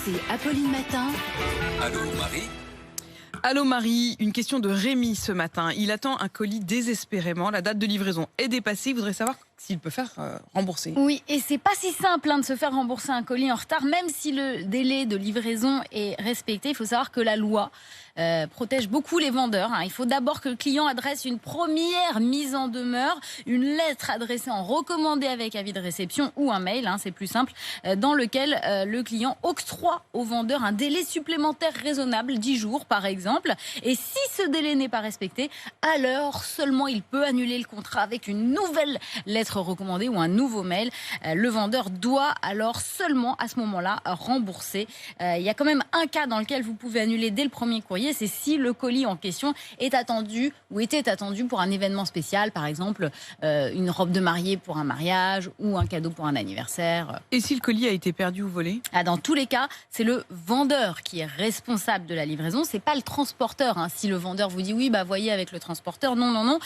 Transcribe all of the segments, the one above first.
C'est Apolline Matin. Allô Marie? Allô Marie, une question de Rémi ce matin. Il attend un colis désespérément. La date de livraison est dépassée. Il voudrait savoir s'il peut faire rembourser. Oui, et c'est pas si simple de se faire rembourser un colis en retard, même si le délai de livraison est respecté. Il faut savoir que la loi protège beaucoup les vendeurs. Il faut d'abord que le client adresse une première mise en demeure, une lettre adressée en recommandé avec avis de réception ou un mail, c'est plus simple, dans lequel le client octroie au vendeur un délai supplémentaire raisonnable, 10 jours par exemple. Et si ce délai n'est pas respecté, alors seulement il peut annuler le contrat avec une nouvelle lettre recommandée ou un nouveau mail. Le vendeur doit alors seulement à ce moment-là rembourser. Il y a quand même un cas dans lequel vous pouvez annuler dès le premier courrier, c'est si le colis en question est attendu ou était attendu pour un événement spécial, par exemple une robe de mariée pour un mariage ou un cadeau pour un anniversaire. Et si le colis a été perdu ou volé? Dans tous les cas, c'est le vendeur qui est responsable de la livraison, c'est pas le transporteur. Si le vendeur vous dit oui, voyez avec le transporteur, non.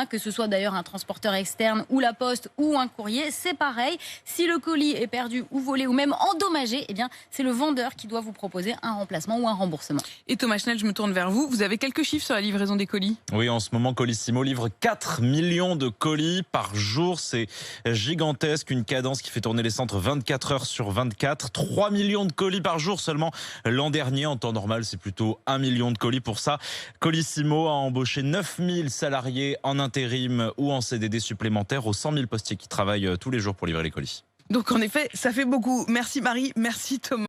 Que ce soit d'ailleurs un transporteur externe ou la poste ou un courrier, c'est pareil. Si le colis est perdu ou volé ou même endommagé, c'est le vendeur qui doit vous proposer un remplacement ou un remboursement. Et Thomas Schnell, je me tourne vers vous. Vous avez quelques chiffres sur la livraison des colis? Oui, en ce moment, Colissimo livre 4 millions de colis par jour. C'est gigantesque, une cadence qui fait tourner les centres 24 heures sur 24. 3 millions de colis par jour seulement l'an dernier. En temps normal, c'est plutôt 1 million de colis. Pour ça, Colissimo a embauché 9000 salariés en intérim ou en CDD supplémentaires aux 100 000 postiers qui travaillent tous les jours pour livrer les colis. Donc en effet, ça fait beaucoup. Merci Marie, merci Thomas.